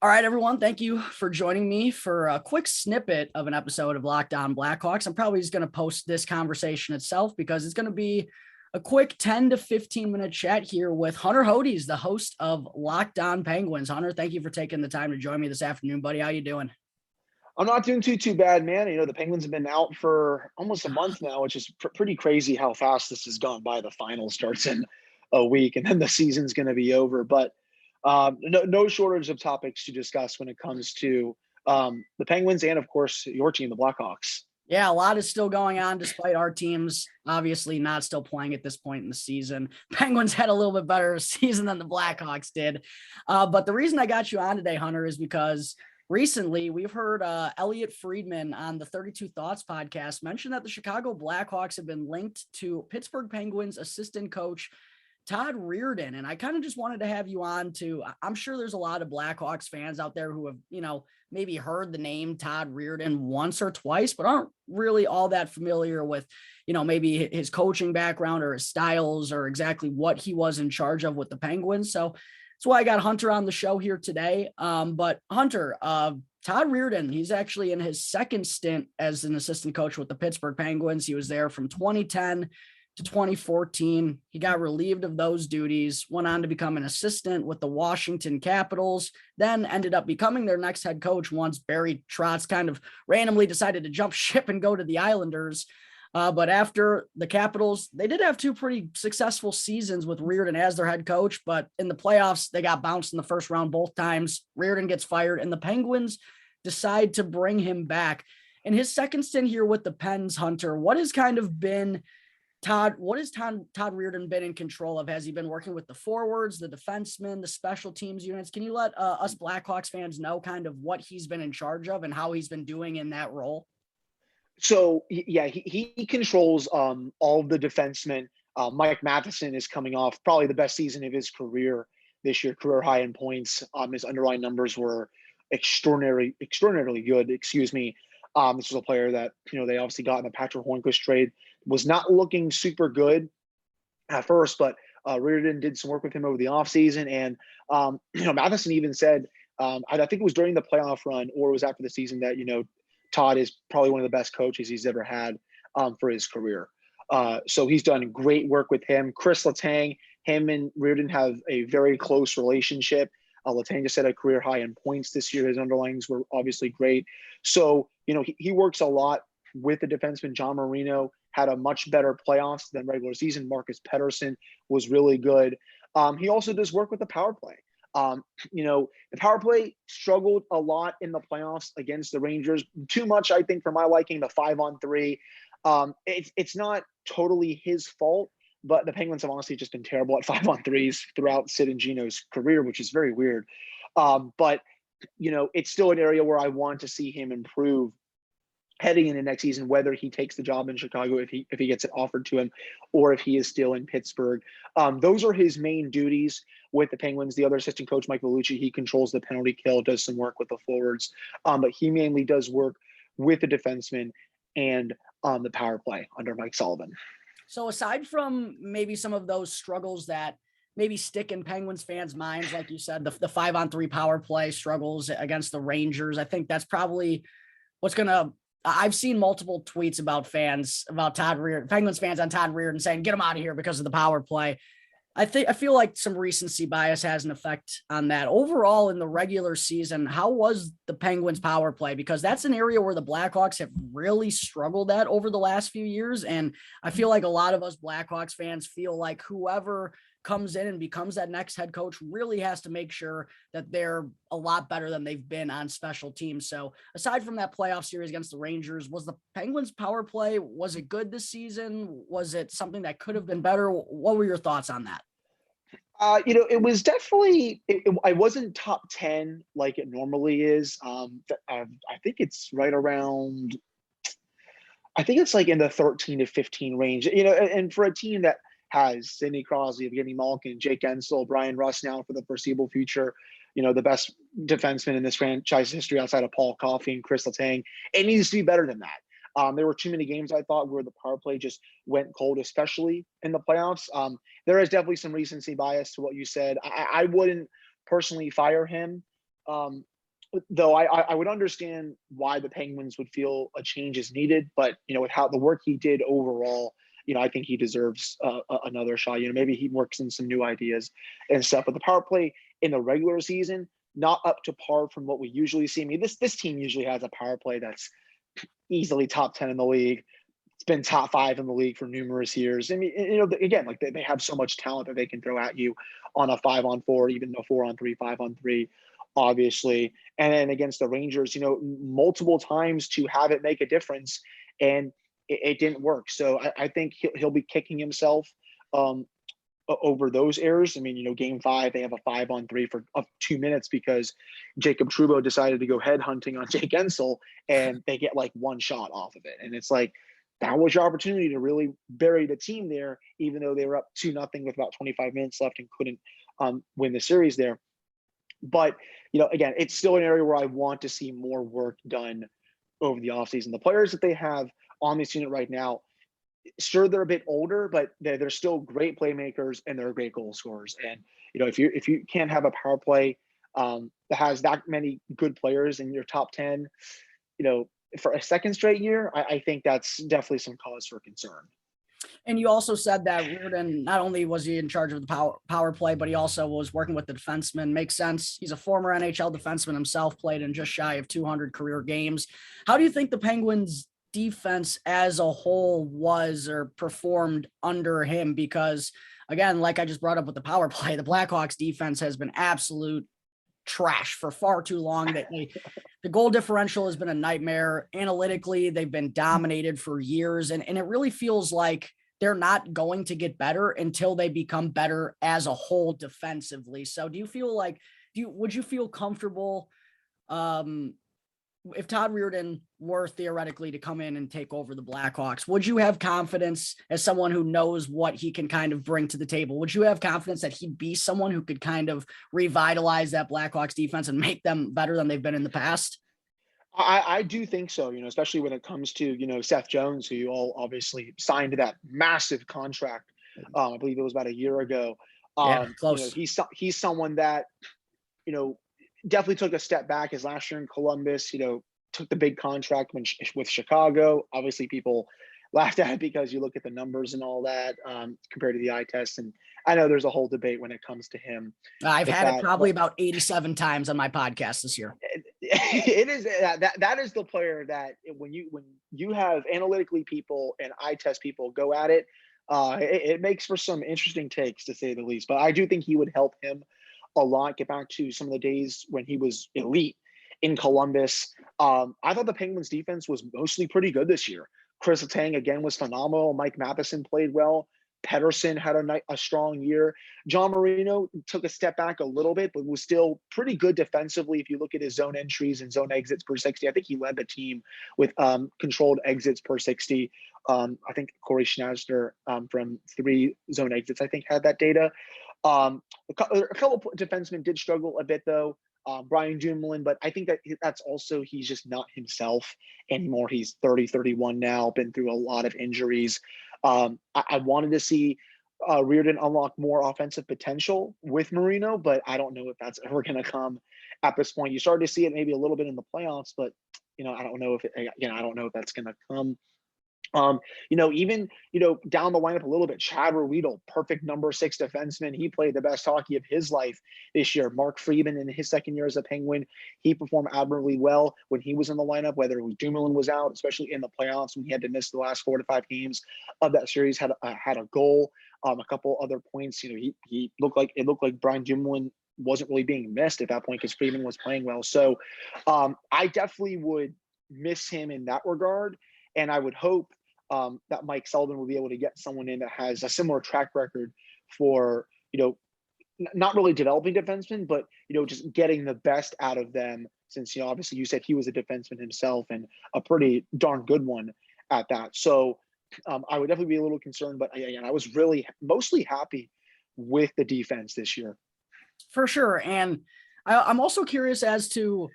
All right, everyone. Thank you for joining me for a quick snippet of an episode of Locked On Blackhawks. I'm probably just going to post this conversation itself because it's going to be a quick 10 to 15 minute chat here with Hunter Hodies, the host of Locked On Penguins. Hunter, thank you for taking the time to join me this afternoon, buddy. How you doing? I'm not doing too bad, man. The Penguins have been out for almost a month now, which is pretty crazy how fast this has gone by. The final starts in a week, and then the season's going to be over. But no shortage of topics to discuss when it comes to the Penguins and, of course, your team, the Blackhawks. Yeah, a lot is still going on despite our teams obviously not still playing at this point in the season. Penguins had a little bit better season than the Blackhawks did. But the reason I got you on today, Hunter, is because recently we've heard Elliotte Friedman on the 32 Thoughts podcast mention that the Chicago Blackhawks have been linked to Pittsburgh Penguins assistant coach Todd Reirden. And I kind of just wanted to have you on to, I'm sure there's a lot of Blackhawks fans out there who have, maybe heard the name Todd Reirden once or twice, but aren't really all that familiar with, maybe his coaching background or his styles or exactly what he was in charge of with the Penguins. So that's why I got Hunter on the show here today. But Hunter, Todd Reirden, he's actually in his second stint as an assistant coach with the Pittsburgh Penguins. He was there from 2010 to 2014. He got relieved of those duties, went on to become an assistant with the Washington Capitals, then ended up becoming their next head coach once Barry Trotz kind of randomly decided to jump ship and go to the Islanders. But after the Capitals, they did have two pretty successful seasons with Reirden as their head coach, but in the playoffs, they got bounced in the first round both times. Reirden gets fired, and the Penguins decide to bring him back. In his second stint here with the Pens, Hunter, what has kind of been Todd Reirden been in control of? Has he been working with the forwards, the defensemen, the special teams units? Can you let us Blackhawks fans know kind of what he's been in charge of and how he's been doing in that role? So yeah, he controls all of the defensemen. Mike Matheson is coming off probably the best season of his career this year, career high in points. His underlying numbers were extraordinarily good. Excuse me. This was a player that they obviously got in the Patrick Hornqvist trade. Was not looking super good at first, but Reirden did some work with him over the offseason. And Matheson even said, I think it was during the playoff run or it was after the season that Todd is probably one of the best coaches he's ever had for his career. So he's done great work with him. Chris Letang, him and Reirden have a very close relationship. Letang just set a career high in points this year. His underlings were obviously great. So, he works a lot with the defenseman. John Marino had a much better playoffs than regular season. Marcus Pettersson was really good. He also does work with the power play. The power play struggled a lot in the playoffs against the Rangers. Too much, I think, for my liking, the 5-on-3. It's not totally his fault, but the Penguins have honestly just been terrible at 5-on-3s throughout Sid and Gino's career, which is very weird. But it's still an area where I want to see him improve heading into next season, whether he takes the job in Chicago, if he gets it offered to him, or if he is still in Pittsburgh. Those are his main duties with the Penguins. The other assistant coach, Mike Vellucci, he controls the penalty kill, does some work with the forwards, but he mainly does work with the defensemen and the power play under Mike Sullivan. So aside from maybe some of those struggles that maybe stick in Penguins fans' minds, like you said, the 5-on-3 power play struggles against the Rangers, I think that's probably what's going to I've seen multiple tweets about Todd Reirden, Penguins fans on Todd Reirden saying, get him out of here because of the power play. I feel like some recency bias has an effect on that. Overall, in the regular season, how was the Penguins power play? Because that's an area where the Blackhawks have really struggled at over the last few years. And I feel like a lot of us Blackhawks fans feel like whoever comes in and becomes that next head coach really has to make sure that they're a lot better than they've been on special teams. So aside from that playoff series against the Rangers, was the Penguins power play, was it good this season? Was it something that could have been better? What were your thoughts on that? It was definitely, I wasn't top 10 like it normally is. I think it's right around, I think it's like in the 13 to 15 range, and for a team that has Sidney Crosby, Evgeny Malkin, Jake Gensel, Brian Rust now for the foreseeable future, the best defenseman in this franchise history outside of Paul Coffey and Chris Letang, it needs to be better than that. There were too many games, I thought, where the power play just went cold, especially in the playoffs. There is definitely some recency bias to what you said. I wouldn't personally fire him Though I would understand why the Penguins would feel a change is needed, but with how the work he did overall, I think he deserves another shot. Maybe he works in some new ideas and stuff. But the power play in the regular season, not up to par from what we usually see. I mean, this team usually has a power play that's easily top 10 in the league. It's been top 5 in the league for numerous years. I mean, again, like they have so much talent that they can throw at you on a 5-on-4, even a 4-on-3, 5-on-3, obviously. And then against the Rangers, multiple times to have it make a difference, and it didn't work. So I think he'll be kicking himself over those errors. I mean, game 5, they have a 5-on-3 for 2 minutes because Jacob Trouba decided to go head hunting on Jake Ensel, and they get like one shot off of it. And it's like, that was your opportunity to really bury the team there, even though they were up 2-0 with about 25 minutes left and couldn't win the series there. But, again, it's still an area where I want to see more work done over the offseason. The players that they have on this unit right now, sure, they're a bit older, but they're still great playmakers and they're great goal scorers. And, if you can't have a power play that has that many good players in your top 10, for a second straight year, I think that's definitely some cause for concern. And you also said that Reirden, not only was he in charge of the power play, but he also was working with the defensemen. Makes sense. He's a former NHL defenseman himself, played in just shy of 200 career games. How do you think the Penguins defense as a whole was or performed under him? Because again, like I just brought up with the power play, the Blackhawks defense has been absolute trash for far too long. That the goal differential has been a nightmare. Analytically, they've been dominated for years, and it really feels like they're not going to get better until they become better as a whole defensively. So do you feel like, would you feel comfortable if Todd Reirden were theoretically to come in and take over the Blackhawks? Would you have confidence, as someone who knows what he can kind of bring to the table, would you have confidence that he'd be someone who could kind of revitalize that Blackhawks defense and make them better than they've been in the past? I do think so, especially when it comes to, Seth Jones, who you all obviously signed that massive contract. I believe it was about a year ago. Close. He's someone that, definitely took a step back his last year in Columbus, took the big contract with Chicago. Obviously people laughed at it because you look at the numbers and all that compared to the eye test. And I know there's a whole debate when it comes to him. I've had it probably about 87 times on my podcast this year. It is that is the player that when you have analytically people and eye test people go at it, it makes for some interesting takes, to say the least. But I do think he would help him a lot get back to some of the days when he was elite in Columbus. I thought the Penguins defense was mostly pretty good this year. Chris Letang again was phenomenal. Mike Matheson played well. Pedersen had a strong year. John Marino took a step back a little bit, but was still pretty good defensively. If you look at his zone entries and zone exits per 60, I think he led the team with controlled exits per 60. I think Corey Schneider from 3 zone exits, I think, had that data. A couple of defensemen did struggle a bit, though. Brian Dumoulin, but I think that's also, he's just not himself anymore. He's 30, 31 now, been through a lot of injuries. I wanted to see Reirden unlock more offensive potential with Marino, but I don't know if that's ever going to come at this point. You started to see it maybe a little bit in the playoffs, but I don't know if that's going to come. Even down the lineup a little bit, Chad Ruedel, perfect number 6 defenseman. He played the best hockey of his life this year. Mark Friedman, in his second year as a Penguin, he performed admirably well when he was in the lineup, whether it was Dumoulin was out, especially in the playoffs when he had to miss the last 4 to 5 games of that series, had a goal, a couple other points. He looked like Brian Dumoulin wasn't really being missed at that point because Friedman was playing well. So I definitely would miss him in that regard. And I would hope that Mike Sullivan will be able to get someone in that has a similar track record for, not really developing defensemen, but, just getting the best out of them, since, obviously you said he was a defenseman himself and a pretty darn good one at that. So I would definitely be a little concerned, but again, I was really mostly happy with the defense this year. For sure. And I'm also curious as to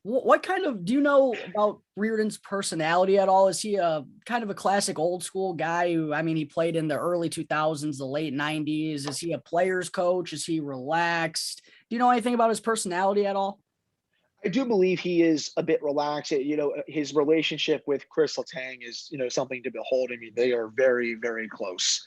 what kind of, do you know about Reirden's personality at all? Is he a kind of a classic old school guy who, he played in the early 2000s, the late 90s? Is he a player's coach? Is he relaxed? Do you know anything about his personality at all? I do believe he is a bit relaxed. His relationship with Chris Letang is, something to behold. I mean, they are very, very close.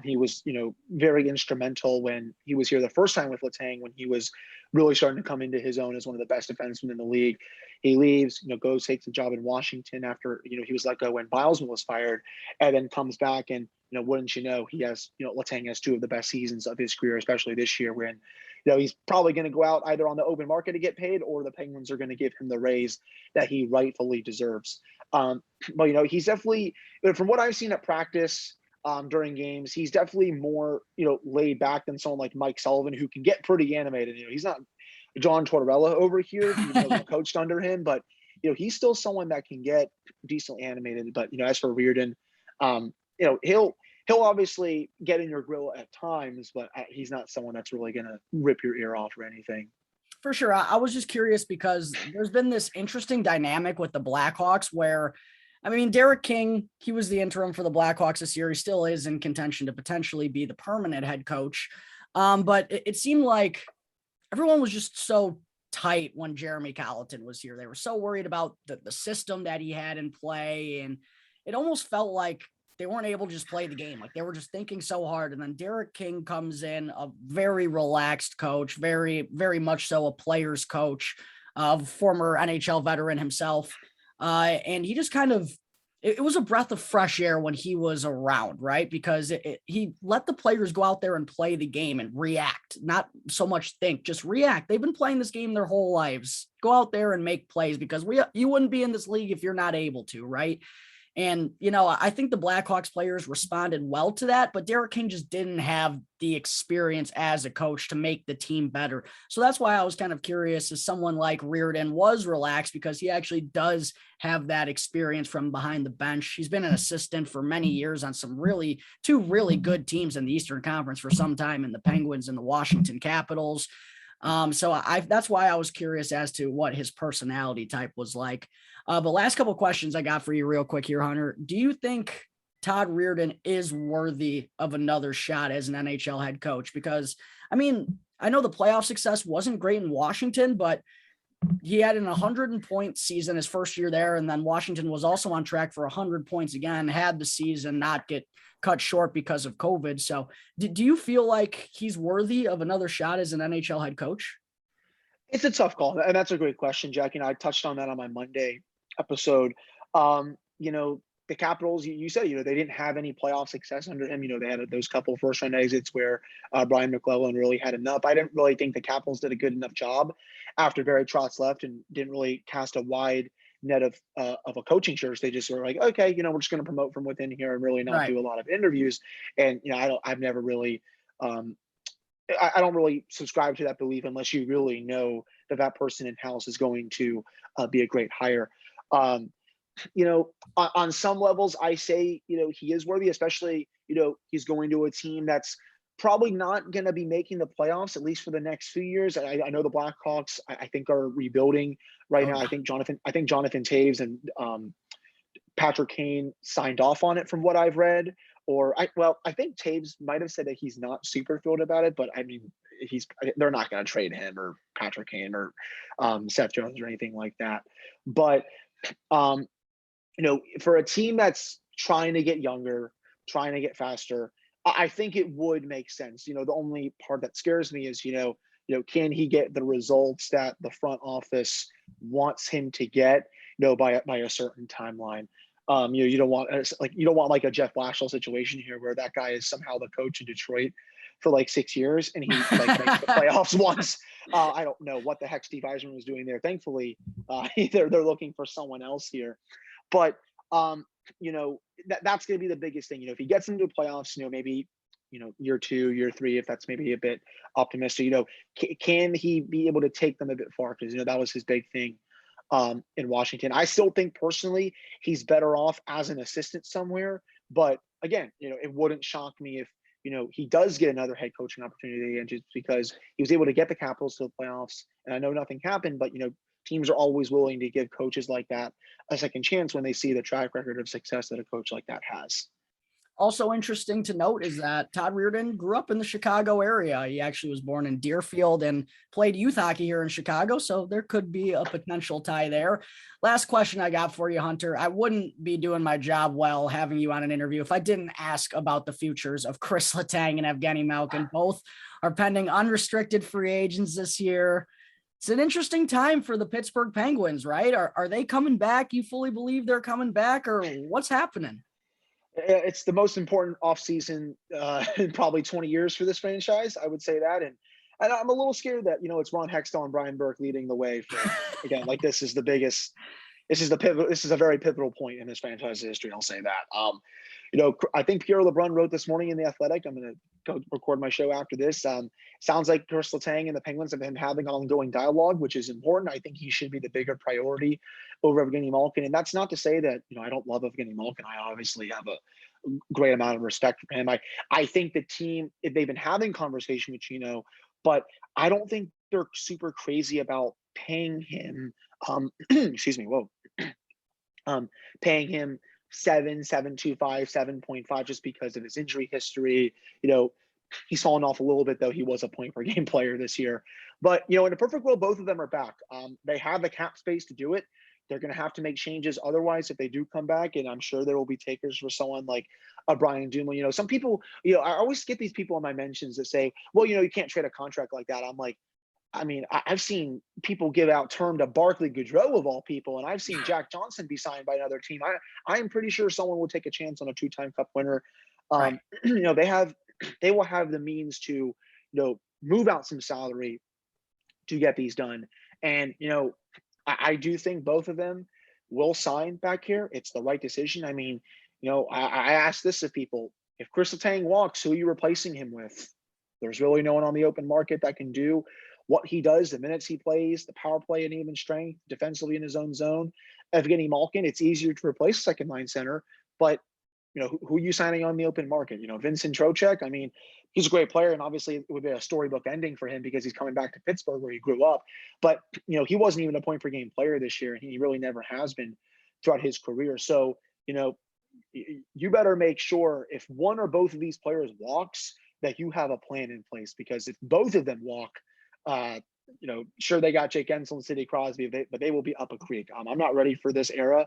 He was, very instrumental when he was here the first time with Letang, when he was really starting to come into his own as one of the best defensemen in the league. He leaves, goes, takes a job in Washington after, he was let go when Bilesman was fired, and then comes back and, wouldn't you know, he has, Letang has two of the best seasons of his career, especially this year when, he's probably going to go out either on the open market to get paid, or the Penguins are going to give him the raise that he rightfully deserves. But, he's definitely, from what I've seen at practice during games, he's definitely more, laid back than someone like Mike Sullivan, who can get pretty animated. He's not John Tortorella over here, coached under him, but, he's still someone that can get decently animated. But, as for Reirden, he'll obviously get in your grill at times, but he's not someone that's really going to rip your ear off or anything. For sure. I was just curious because there's been this interesting dynamic with the Blackhawks where, I mean, Derek King, he was the interim for the Blackhawks this year. He still is in contention to potentially be the permanent head coach. But it seemed like everyone was just so tight when Jeremy Colleton was here. They were so worried about the system that he had in play. And it almost felt like they weren't able to just play the game. Like they were just thinking so hard. And then Derek King comes in, a very relaxed coach, very, very much so a player's coach, former NHL veteran himself. And he just kind of, it was a breath of fresh air when he was around, right? Because he let the players go out there and play the game and react, not so much think, just react. They've been playing this game their whole lives. Go out there and make plays because you wouldn't be in this league if you're not able to, right? And, I think the Blackhawks players responded well to that, but Derek King just didn't have the experience as a coach to make the team better. So that's why I was kind of curious as someone like Reirden was relaxed, because he actually does have that experience from behind the bench. He's been an assistant for many years on two really good teams in the Eastern Conference for some time, in the Penguins and the Washington Capitals. So that's why I was curious as to what his personality type was like. But last couple of questions I got for you real quick here, Hunter. Do you think Todd Reirden is worthy of another shot as an NHL head coach? Because, I mean, I know the playoff success wasn't great in Washington, but he had an 100-point season his first year there. And then Washington was also on track for 100 points again, had the season not get cut short because of COVID. So do you feel like he's worthy of another shot as an NHL head coach? It's a tough call. And that's a great question, Jackie. And I touched on that on my Monday episode. The Capitals, you said, they didn't have any playoff success under him. They had those couple first round exits where Brian McClellan really had enough. I didn't really think the Capitals did a good enough job after Barry Trotz left, and didn't really cast a wide net of a coaching search. They just were like, okay, we're just going to promote from within here and really not do a lot of interviews. And, I've never really, I don't really subscribe to that belief unless you really know that person in house is going to be a great hire. On some levels, I say, he is worthy, especially, he's going to a team that's probably not going to be making the playoffs, at least for the next few years. I know the Blackhawks, I think, are rebuilding right now. I think Jonathan Taves and Patrick Kane signed off on it from what I've read. I think Taves might have said that he's not super thrilled about it, but I mean, they're not going to trade him or Patrick Kane or Seth Jones or anything like that. But for a team that's trying to get younger, trying to get faster, I think it would make sense. The only part that scares me is, can he get the results that the front office wants him to get, by a certain timeline. You don't want like a Jeff Blashill situation here where that guy is somehow the coach in Detroit for like 6 years and he makes the playoffs once. I don't know what the heck Steve Eisman was doing there. Thankfully, they're looking for someone else here. But that's going to be the biggest thing. If he gets into the playoffs, maybe year 2, year 3, if that's maybe a bit optimistic, can he be able to take them a bit far? Because that was his big thing in Washington. I still think personally he's better off as an assistant somewhere. But again, it wouldn't shock me if he does get another head coaching opportunity, and just because he was able to get the Capitals to the playoffs. And I know nothing happened, but teams are always willing to give coaches like that a second chance when they see the track record of success that a coach like that has. Also interesting to note is that Todd Reirden grew up in the Chicago area. He actually was born in Deerfield and played youth hockey here in Chicago. So there could be a potential tie there. Last question I got for you, Hunter. I wouldn't be doing my job well having you on an interview if I didn't ask about the futures of Chris Letang and Evgeny Malkin. Both are pending unrestricted free agents this year. It's an interesting time for the Pittsburgh Penguins, right? Are they coming back? You fully believe they're coming back, or what's happening? It's the most important offseason in probably 20 years for this franchise. I would say that. And I'm a little scared that, it's Ron Hextall and Brian Burke leading the way for, again, like this is the biggest, this is the pivot. This is a very pivotal point in this franchise's history. I'll say that. I think Pierre LeBrun wrote this morning in The Athletic. I'm going to go record my show after this. Sounds like Chris Letang and the Penguins have been having ongoing dialogue, which is important. I think he should be the bigger priority over Evgeny Malkin. And that's not to say that, I don't love Evgeny Malkin. I obviously have a great amount of respect for him. I think the team, they've been having conversation with Chino, but I don't think they're super crazy about paying him. Excuse me. Whoa. Paying him 7.25, 7.5, just because of his injury history. He's fallen off a little bit, though. He was a point per game player this year. But, in a perfect world, both of them are back. They have the cap space to do it. They're going to have to make changes otherwise if they do come back. And I'm sure there will be takers for someone like a Brian Dumoulin. Some people, I always get these people in my mentions that say, well, you can't trade a contract like that. I'm like, I've seen people give out term to Barclay Goodrow of all people, and I've seen Jack Johnson be signed by another team. I'm pretty sure someone will take a chance on a 2-time Cup winner. Right. They will have the means to, move out some salary to get these done. And, I do think both of them will sign back here. It's the right decision. I ask this of people: if Chris Letang walks, who are you replacing him with? There's really no one on the open market that can do what he does, the minutes he plays, the power play and even strength, defensively in his own zone. Evgeny Malkin, it's easier to replace second line center, but who are you signing on the open market? Vincent Trocheck, he's a great player, and obviously it would be a storybook ending for him because he's coming back to Pittsburgh where he grew up. But, he wasn't even a point per game player this year, and he really never has been throughout his career. So, you better make sure if one or both of these players walks, that you have a plan in place, because if both of them walk, sure, they got Jake Ensel and Sidney Crosby, but they will be up a creek. I'm not ready for this era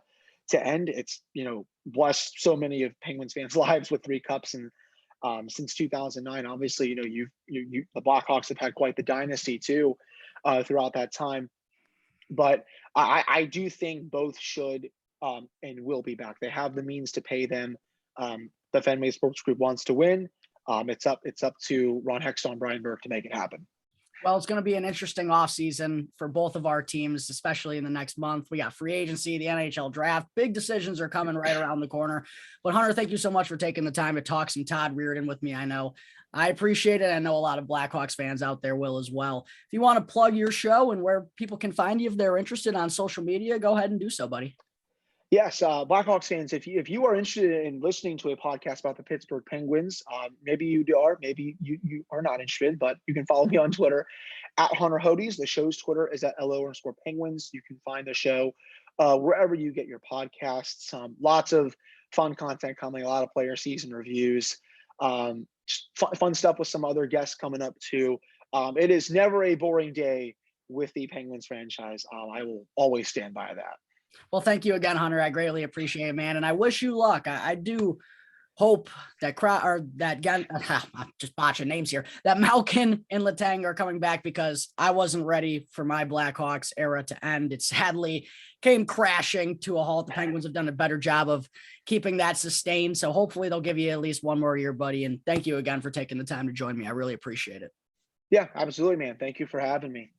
to end. It's, blessed so many of Penguins fans' lives with 3 cups, and since 2009, obviously, the Blackhawks have had quite the dynasty too throughout that time. But I do think both should and will be back. They have the means to pay them. The Fenway Sports Group wants to win. It's up to Ron Hextall and Brian Burke to make it happen. Well, it's going to be an interesting offseason for both of our teams, especially in the next month. We got free agency, the NHL draft. Big decisions are coming right around the corner. But Hunter, thank you so much for taking the time to talk some Todd Reirden with me. I appreciate it. I know a lot of Blackhawks fans out there will as well. If you want to plug your show and where people can find you if they're interested on social media, go ahead and do so, buddy. Yes, Blackhawks fans, if you are interested in listening to a podcast about the Pittsburgh Penguins, maybe you are, maybe you are not interested, but you can follow me on Twitter at Hunter Hodies. The show's Twitter is at @LO_Penguins. You can find the show wherever you get your podcasts. Lots of fun content coming, a lot of player season reviews, fun stuff with some other guests coming up too. It is never a boring day with the Penguins franchise. I will always stand by that. Well, thank you again, Hunter. I greatly appreciate it, man. And I wish you luck. I do hope that I'm just botching names here, that Malkin and Letang are coming back, because I wasn't ready for my Blackhawks era to end. It sadly came crashing to a halt. The Penguins have done a better job of keeping that sustained. So hopefully they'll give you at least one more year, buddy. And thank you again for taking the time to join me. I really appreciate it. Yeah, absolutely, man. Thank you for having me.